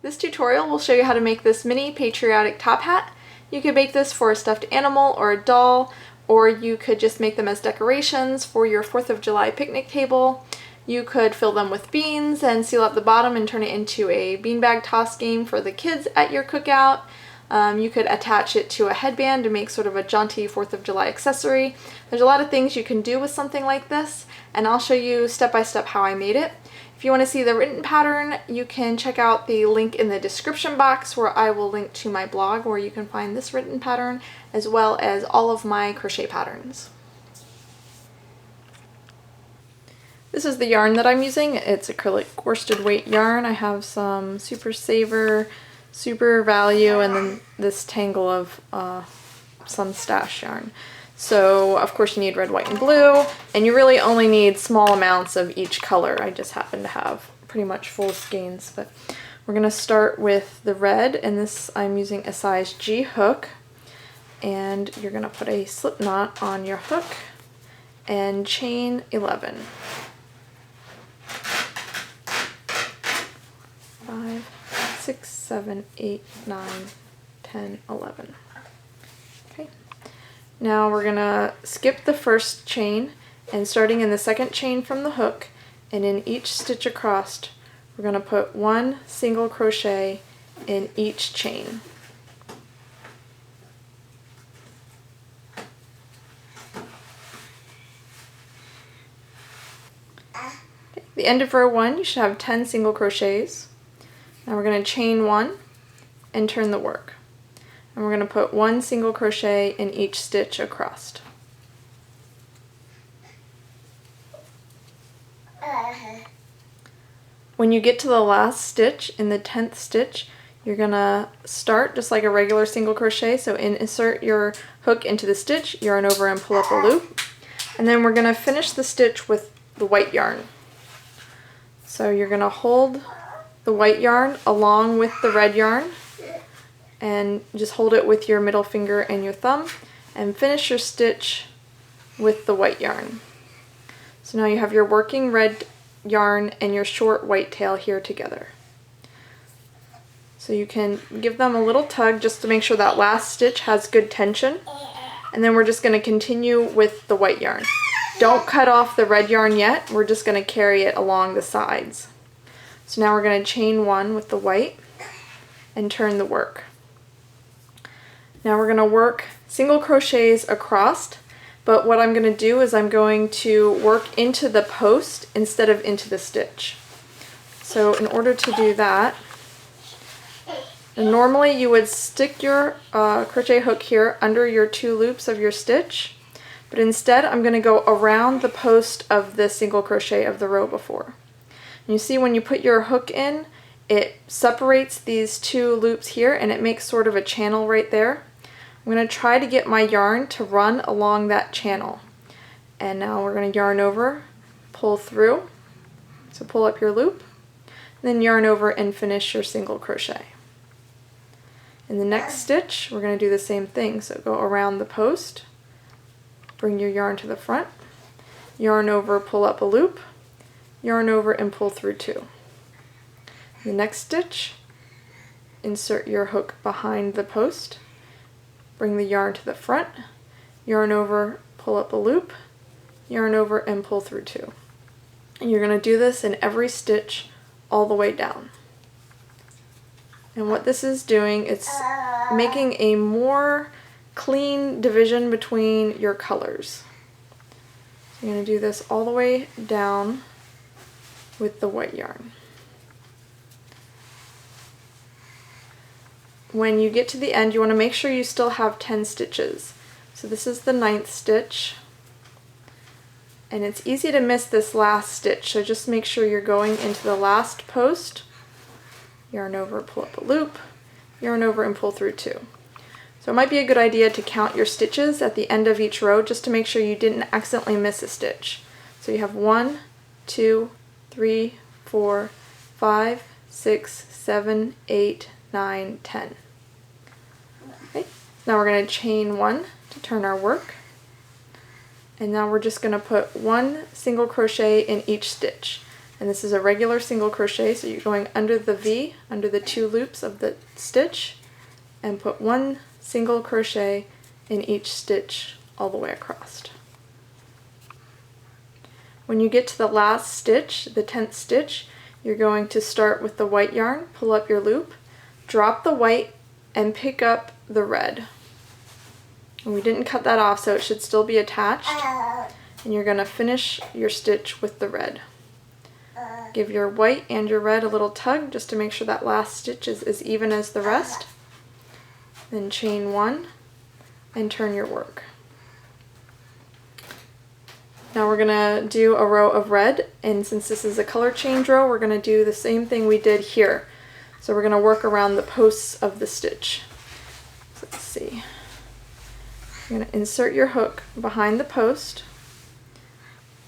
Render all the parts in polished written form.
This tutorial will show you how to make this mini patriotic top hat. You could make this for a stuffed animal or a doll, or you could just make them as decorations for your 4th of July picnic table. You could fill them with beans and seal up the bottom and turn it into a beanbag toss game for the kids at your cookout. You could attach it to a headband to make sort of a jaunty 4th of July accessory. There's a lot of things you can do with something like this, and I'll show you step by step how I made it. If you want to see the written pattern, you can check out the link in the description box where I will link to my blog where you can find this written pattern as well as all of my crochet patterns. This is the yarn that I'm using. It's acrylic worsted weight yarn. I have some Super Saver, Super Value, and then this tangle of some stash yarn. So of course you need red, white, and blue, and you really only need small amounts of each color. I just happen to have pretty much full skeins, but we're going to start with the red, and this I'm using a size G hook, and you're going to put a slip knot on your hook and chain 11. 5, 6, 7, 8, 9, 10, 11. Okay. Now we're gonna skip the first chain, and starting in the second chain from the hook and in each stitch across, we're gonna put one single crochet in each chain. Okay. At the end of row 1 you should have 10 single crochets. Now we're going to chain 1 and turn the work. And we're going to put one single crochet in each stitch across. When you get to the last stitch, in the 10th stitch, you're going to start just like a regular single crochet. So insert your hook into the stitch, yarn over and pull up a loop. And then we're going to finish the stitch with the white yarn. So you're going to hold the white yarn along with the red yarn and just hold it with your middle finger and your thumb and finish your stitch with the white yarn. So now you have your working red yarn and your short white tail here together. So you can give them a little tug just to make sure that last stitch has good tension, and then we're just going to continue with the white yarn. Don't cut off the red yarn yet, we're just going to carry it along the sides. So now we're going to chain 1 with the white and turn the work. Now we're going to work single crochets across, but what I'm going to do is I'm going to work into the post instead of into the stitch. So in order to do that, normally you would stick your crochet hook here under your 2 loops of your stitch, but instead I'm going to go around the post of the single crochet of the row before. You see when you put your hook in, it separates these 2 loops here and it makes sort of a channel right there. I'm going to try to get my yarn to run along that channel. And now we're going to yarn over, pull through, so pull up your loop, then yarn over and finish your single crochet. In the next stitch, we're going to do the same thing, so go around the post, bring your yarn to the front, yarn over, pull up a loop, yarn over and pull through 2. The next stitch, insert your hook behind the post, bring the yarn to the front, yarn over, pull up a loop, yarn over and pull through 2. And you're going to do this in every stitch all the way down. And what this is doing, it's making a more clean division between your colors. So you're going to do this all the way down with the white yarn. When you get to the end, you want to make sure you still have 10 stitches. So this is the 9th stitch, and it's easy to miss this last stitch, so just make sure you're going into the last post, yarn over, pull up a loop, yarn over and pull through 2. So it might be a good idea to count your stitches at the end of each row just to make sure you didn't accidentally miss a stitch. So you have 1, 2, 3, 4, 5, 6, 7, 8, 9, 10. Okay, now we're going to chain 1 to turn our work, and now we're just going to put one single crochet in each stitch. and this is a regular single crochet, so you're going under the V, under the 2 loops of the stitch, and put 1 single crochet in each stitch all the way across. When you get to the last stitch, the 10th stitch, you're going to start with the white yarn, pull up your loop, drop the white, and pick up the red. And we didn't cut that off, so it should still be attached. And you're going to finish your stitch with the red. Give your white and your red a little tug just to make sure that last stitch is as even as the rest. Then chain 1 and turn your work. Now we're going to do a row of red, and since this is a color change row, we're going to do the same thing we did here. So we're going to work around the posts of the stitch. So let's see. You're going to insert your hook behind the post.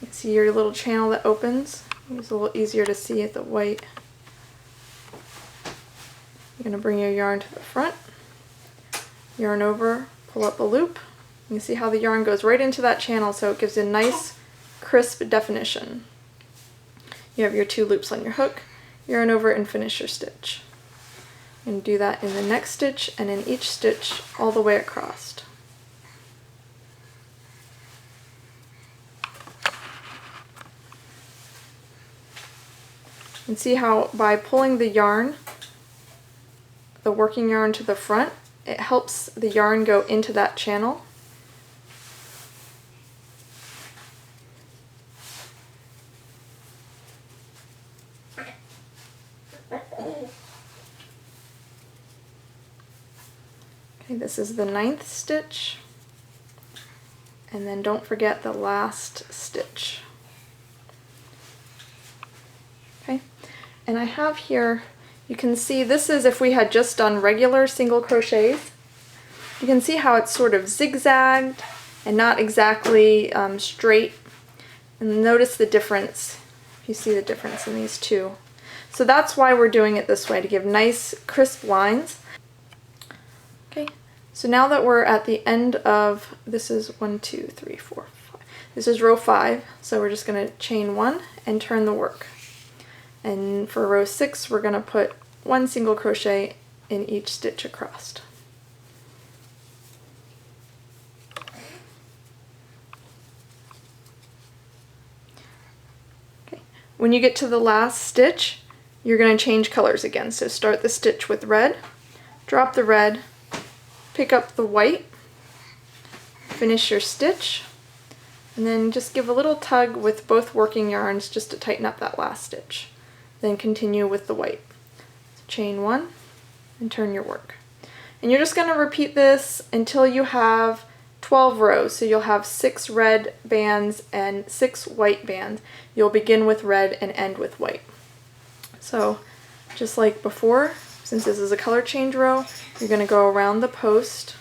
You can see your little channel that opens. It's a little easier to see at the white. You're going to bring your yarn to the front, yarn over, pull up a loop. You can see how the yarn goes right into that channel, so it gives a nice crisp definition. You have your 2 loops on your hook, yarn over and finish your stitch. And do that in the next stitch and in each stitch all the way across. And see how by pulling the yarn, the working yarn to the front, it helps the yarn go into that channel. Okay, this is the 9th stitch, and then don't forget the last stitch. Okay, and I have here, you can see this is if we had just done regular single crochets. You can see how it's sort of zigzagged and not exactly straight. And notice the difference, if you see the difference in these two. So that's why we're doing it this way, to give nice crisp lines. Okay, so now that we're at the end of, this is 1, 2, 3, 4, 5. This is row 5, so we're just going to chain 1 and turn the work. And for row 6, we're going to put 1 single crochet in each stitch across. Okay. When you get to the last stitch, you're going to change colors again. So start the stitch with red, drop the red, pick up the white, finish your stitch, and then just give a little tug with both working yarns just to tighten up that last stitch. Then continue with the white. So chain 1 and turn your work. And you're just going to repeat this until you have 12 rows. So you'll have 6 red bands and 6 white bands. You'll begin with red and end with white. So just like before, since this is a color change row, you're going to go around the post,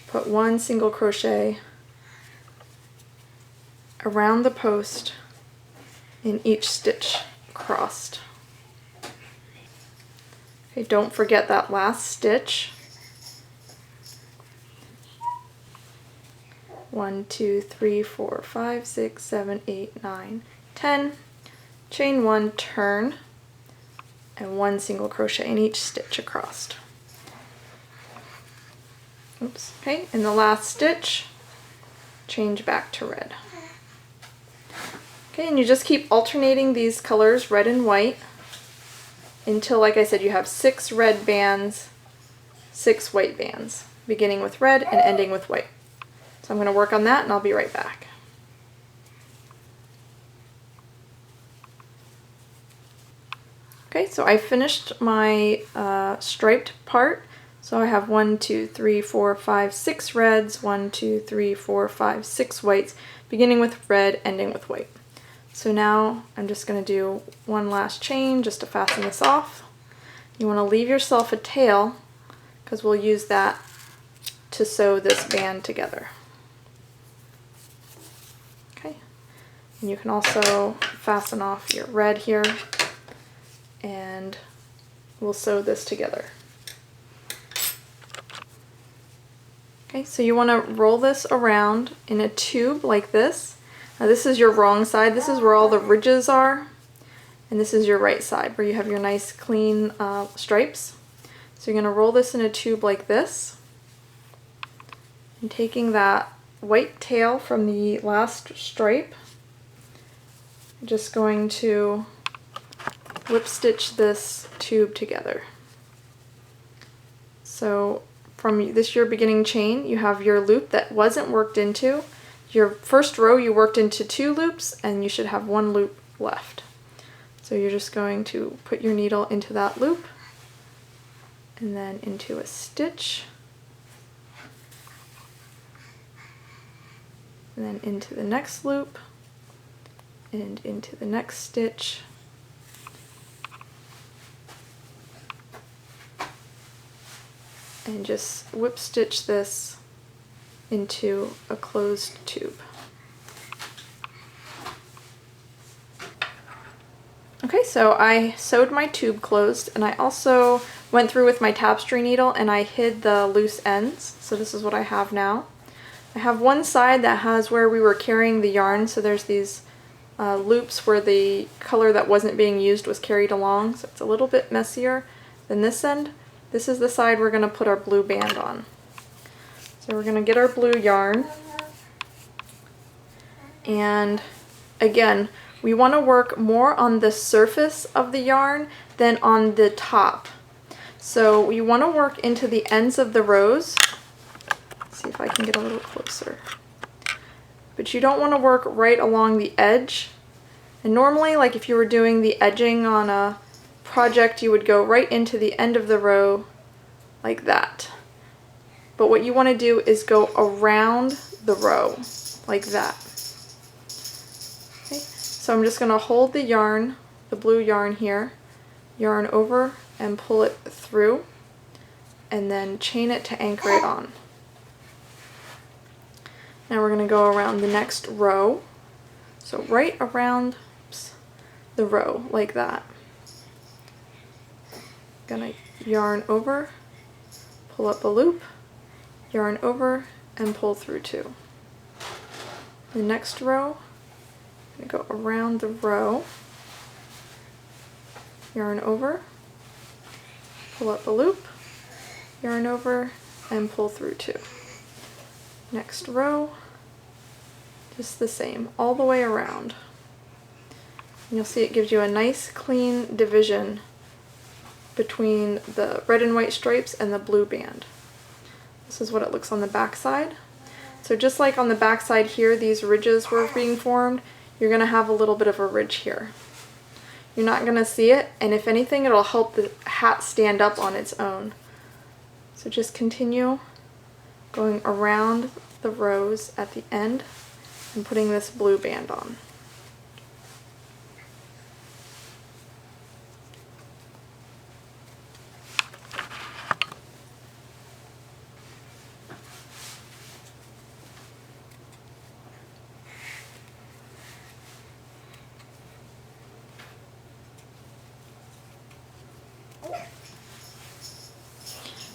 put 1 single crochet around the post in each stitch crossed. Okay, don't forget that last stitch. 1, 2, 3, 4, 5, 6, 7, 8, 9, 10. Chain 1, turn, and 1 single crochet in each stitch across. Oops. Okay, in the last stitch, change back to red. Okay, and you just keep alternating these colors, red and white, until, like I said, you have 6 red bands, 6 white bands, beginning with red and ending with white. So I'm going to work on that and I'll be right back. Okay, so I finished my striped part. So I have 1, 2, 3, 4, 5, 6 reds, 1, 2, 3, 4, 5, 6 whites, beginning with red, ending with white. So now I'm just going to do 1 last chain just to fasten this off. You want to leave yourself a tail because we'll use that to sew this band together. Okay, and you can also fasten off your red here and we'll sew this together. Okay, so you want to roll this around in a tube like this. Now this is your wrong side. This is where all the ridges are. And this is your right side where you have your nice clean stripes. So you're going to roll this in a tube like this. And taking that white tail from the last stripe, I'm just going to whip stitch this tube together. So from this your beginning chain, you have your loop that wasn't worked into. Your first row you worked into 2 loops and you should have 1 loop left. So you're just going to put your needle into that loop and then into a stitch and then into the next loop and into the next stitch and just whip stitch this into a closed tube. Okay, so I sewed my tube closed, and I also went through with my tapestry needle and I hid the loose ends. So this is what I have now. I have one side that has where we were carrying the yarn, so there's these loops where the color that wasn't being used was carried along, so it's a little bit messier than this end. This is the side we're going to put our blue band on. So we're going to get our blue yarn, and again, we want to work more on the surface of the yarn than on the top. So we want to work into the ends of the rows. Let's see if I can get a little closer. But you don't want to work right along the edge. And normally, like if you were doing the edging on a project, you would go right into the end of the row like that. But what you want to do is go around the row like that. Okay. So I'm just going to hold the yarn, the blue yarn here, yarn over and pull it through, and then chain it to anchor it on. Now we're going to go around the next row. So right around the row like that. Gonna yarn over, pull up a loop, yarn over, and pull through 2. The next row, I'm going to go around the row, yarn over, pull up a loop, yarn over, and pull through 2. Next row, just the same, all the way around. And you'll see it gives you a nice clean division between the red and white stripes and the blue band. This is what it looks on the back side. So just like on the back side here, these ridges were being formed, you're going to have a little bit of a ridge here. You're not going to see it, and if anything, it'll help the hat stand up on its own. So just continue going around the rows at the end and putting this blue band on.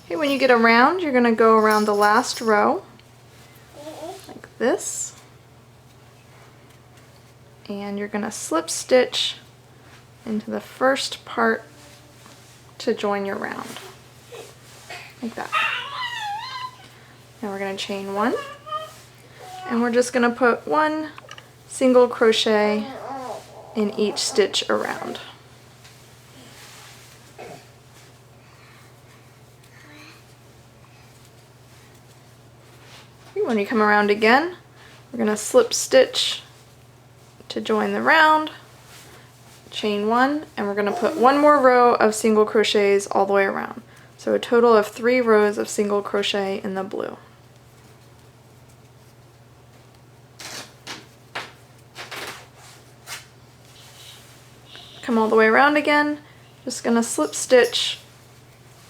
Okay, when you get around, you're going to go around the last row like this, and you're going to slip stitch into the first part to join your round like that. Now we're going to chain 1, and we're just going to put 1 single crochet in each stitch around. When you come around again, we're going to slip stitch to join the round, chain 1, and we're going to put 1 more row of single crochets all the way around. So a total of 3 rows of single crochet in the blue. Come all the way around again, just going to slip stitch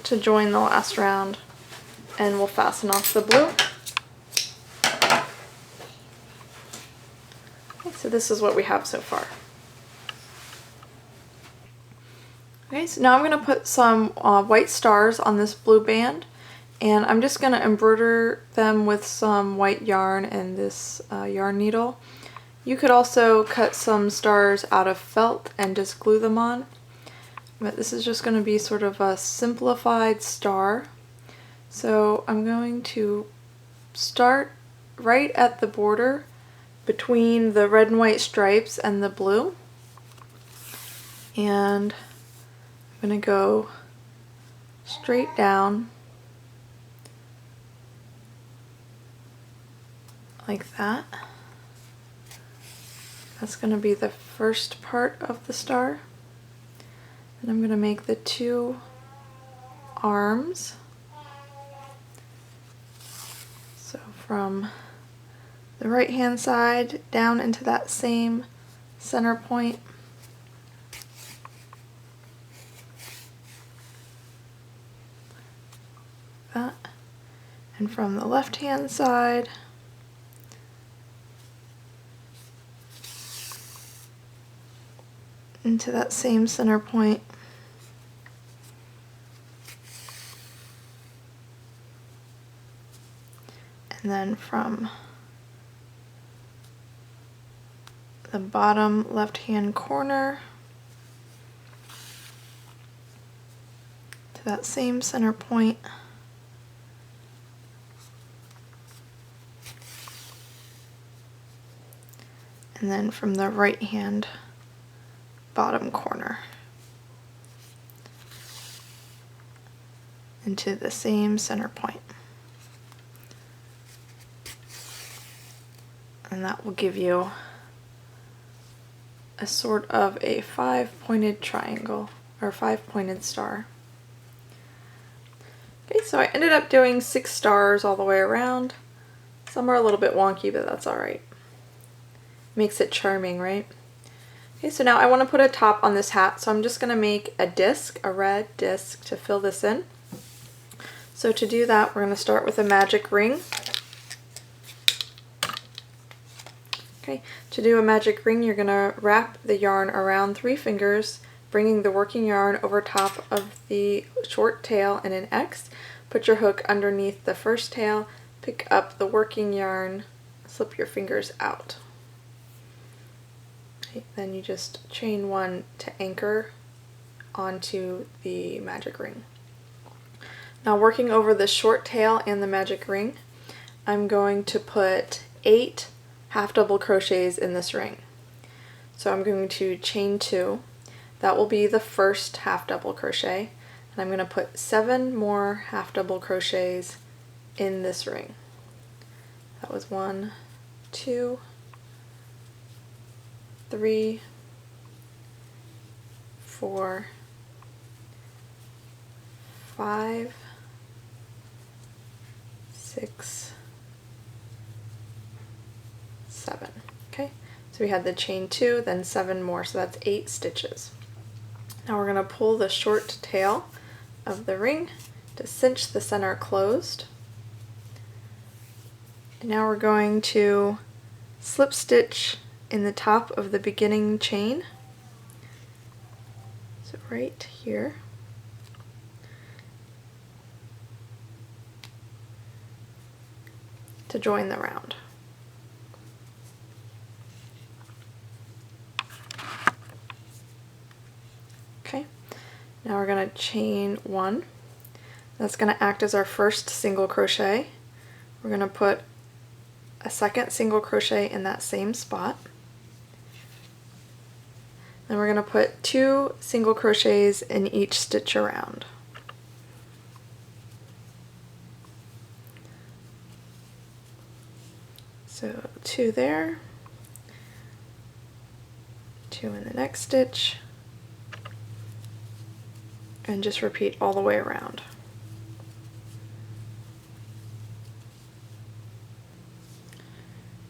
to join the last round, and we'll fasten off the blue. So this is what we have so far. Okay, so now I'm going to put some white stars on this blue band, and I'm just going to embroider them with some white yarn and this yarn needle. You could also cut some stars out of felt and just glue them on, but this is just going to be sort of a simplified star. So I'm going to start right at the border between the red and white stripes and the blue, and I'm going to go straight down like that. That's going to be the first part of the star. And I'm going to make the two arms. So from the right hand side down into that same center point. That. And from the left hand side into that same center point. And then from the bottom left hand corner to that same center point. And then from the right hand bottom corner into the same center point. And that will give you a sort of a 5-pointed triangle, or 5-pointed star. Okay, so I ended up doing 6 stars all the way around. Some are a little bit wonky, but that's alright. Makes it charming, right? Okay, so now I want to put a top on this hat, so I'm just going to make a disc, a red disc, to fill this in. So to do that, we're going to start with a magic ring. Okay, to do a magic ring, you're going to wrap the yarn around 3 fingers, bringing the working yarn over top of the short tail in an X. Put your hook underneath the first tail, pick up the working yarn, slip your fingers out. Okay, then you just chain 1 to anchor onto the magic ring. Now, working over the short tail and the magic ring, I'm going to put 8 half double crochets in this ring. So I'm going to chain 2. That will be the first half double crochet, and I'm going to put 7 more half double crochets in this ring. That was 1, 2, 3, 4, 5, 6, 7. Okay, so we had the chain 2, then 7 more, so that's 8 stitches. Now we're going to pull the short tail of the ring to cinch the center closed. And now we're going to slip stitch in the top of the beginning chain. So right here. To join the round. Okay, now we're going to chain 1. That's going to act as our first single crochet. We're going to put a second single crochet in that same spot. Then we're going to put 2 single crochets in each stitch around. So 2 there, 2 in the next stitch, and just repeat all the way around.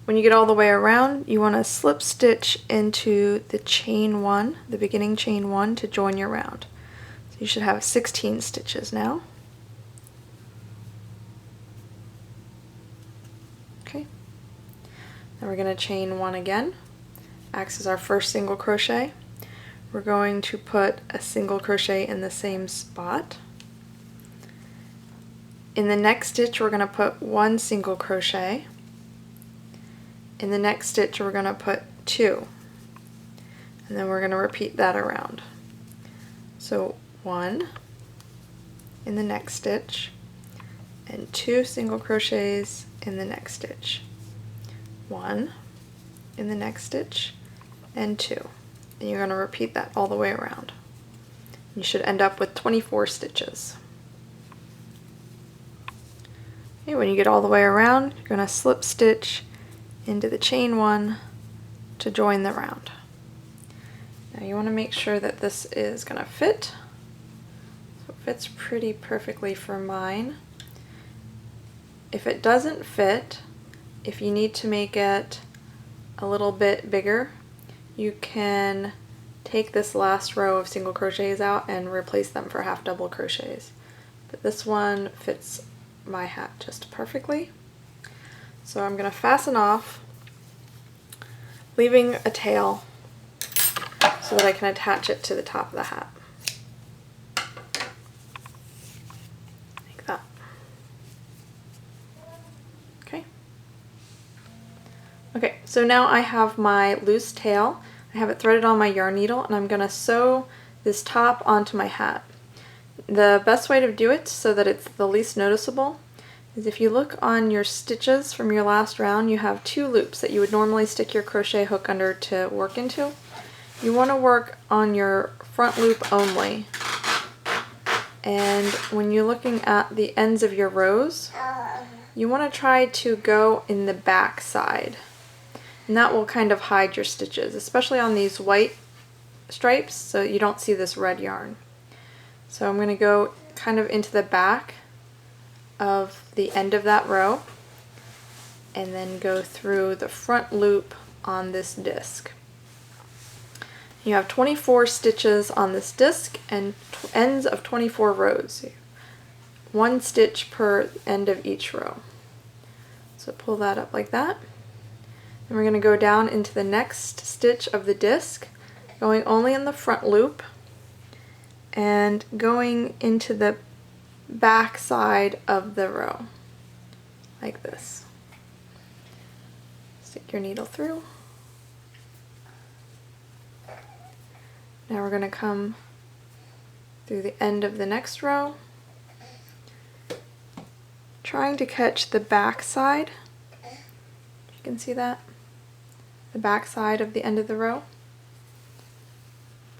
When you get all the way around, you want to slip stitch into the chain 1, the beginning chain 1, to join your round. So you should have 16 stitches now. Okay. Then we're going to chain 1 again. Acts as our first single crochet. We're going to put a single crochet in the same spot. In the next stitch, we're going to put 1 single crochet In the next stitch we're going to put 2, and then we're going to repeat that around. So 1 in the next stitch and 2 single crochets in the next stitch. 1 in the next stitch and 2. And you're going to repeat that all the way around. You should end up with 24 stitches. Okay, when you get all the way around, you're going to slip stitch into the chain 1 to join the round. Now you want to make sure that this is going to fit. So it fits pretty perfectly for mine. If it doesn't fit, if you need to make it a little bit bigger, you can take this last row of single crochets out and replace them for half double crochets. But this one fits my hat just perfectly. So I'm going to fasten off, leaving a tail so that I can attach it to the top of the hat. Like that. Okay. Okay, so now I have my loose tail. I have it threaded on my yarn needle, and I'm going to sew this top onto my hat. The best way to do it so that it's the least noticeable is if you look on your stitches from your last round, you have 2 loops that you would normally stick your crochet hook under to work into. You want to work on your front loop only. And when you're looking at the ends of your rows, you want to try to go in the back side. And that will kind of hide your stitches, especially on these white stripes, so you don't see this red yarn. So I'm going to go kind of into the back of the end of that row and then go through the front loop on this disc. You have 24 stitches on this disc and ends of 24 rows. 1 stitch per end of each row. So pull that up like that. And we're going to go down into the next stitch of the disc, going only in the front loop and going into the back side of the row, like this. Stick your needle through. Now we're going to come through the end of the next row, trying to catch the back side. You can see that? The back side of the end of the row.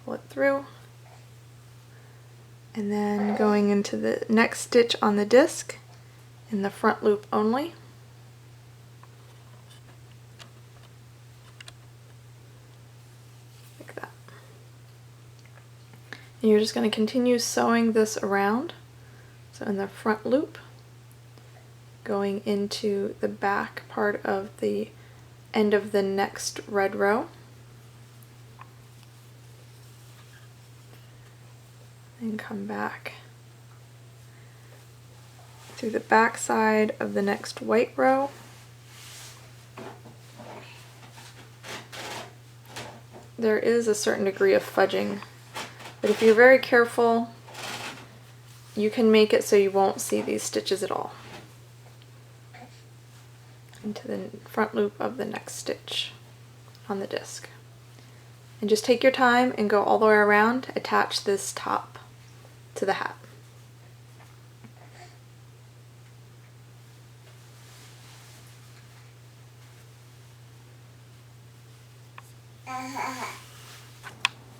Pull it through. And then going into the next stitch on the disc in the front loop only. Like that. And you're just going to continue sewing this around. So in the front loop, going into the back part of the end of the next red row. And come back through the back side of the next white row. There is a certain degree of fudging, but if you're very careful, you can make it so you won't see these stitches at all. Into the front loop of the next stitch on the disc. And just take your time and go all the way around, attach this top to the hat.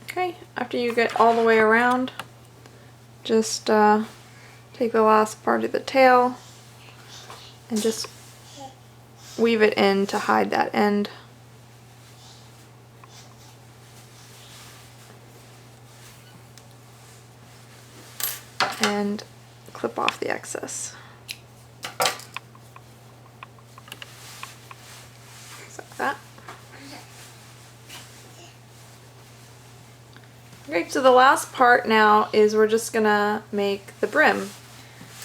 Okay, after you get all the way around, just take the last part of the tail and just weave it in to hide that end. And clip off the excess. Just like that. Okay, so the last part now is we're just gonna make the brim.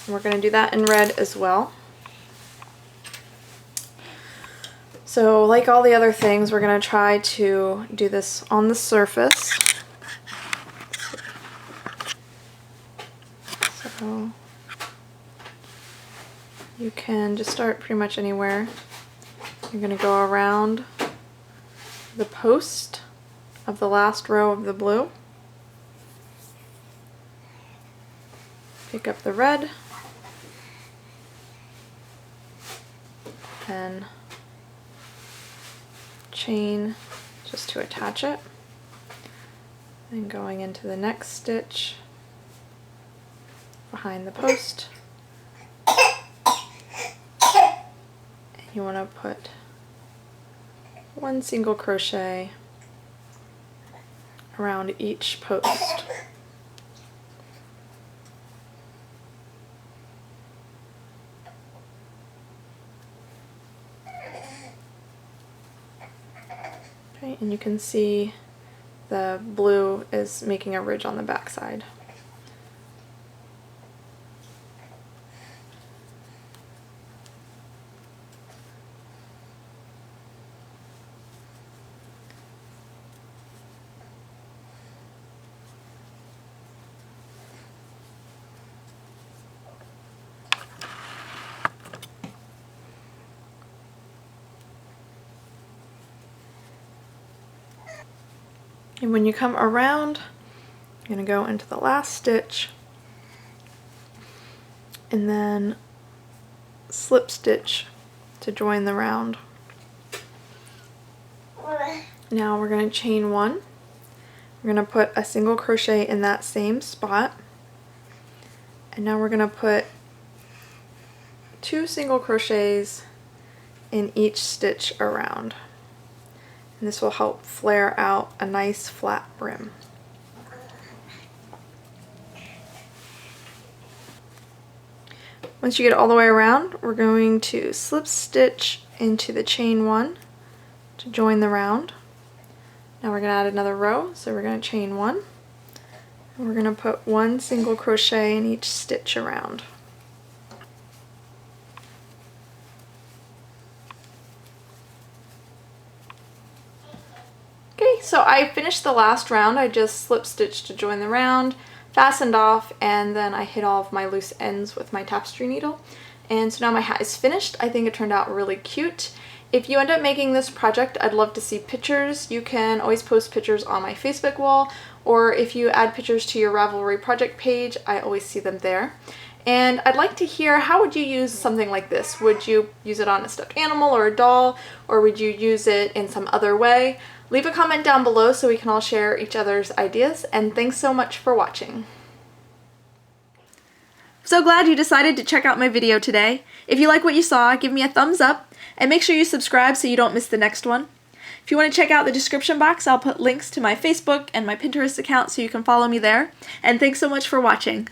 And we're gonna do that in red as well. So like all the other things, we're gonna try to do this on the surface. So you can just start pretty much anywhere. You're going to go around the post of the last row of the blue. Pick up the red and chain just to attach it. And going into the next stitch behind the post. And you want to put one single crochet around each post. Okay, and you can see the blue is making a ridge on the back side. And when you come around, you're going to go into the last stitch and then slip stitch to join the round. Now we're going to chain one. We're going to put a single crochet in that same spot. And now we're going to put 2 single crochets in each stitch around. And this will help flare out a nice flat brim. Once you get all the way around, we're going to slip stitch into the chain one to join the round. Now we're going to add another row, so we're going to chain one. And we're going to put 1 single crochet in each stitch around. Okay, so I finished the last round. I just slip stitched to join the round, fastened off, and then I hit all of my loose ends with my tapestry needle. And so now my hat is finished. I think it turned out really cute. If you end up making this project, I'd love to see pictures. You can always post pictures on my Facebook wall, or if you add pictures to your Ravelry project page, I always see them there. And I'd like to hear, how would you use something like this? Would you use it on a stuffed animal or a doll, or would you use it in some other way? Leave a comment down below so we can all share each other's ideas, and thanks so much for watching. So glad you decided to check out my video today. If you like what you saw, give me a thumbs up, and make sure you subscribe so you don't miss the next one. If you want to check out the description box, I'll put links to my Facebook and my Pinterest account so you can follow me there. And thanks so much for watching.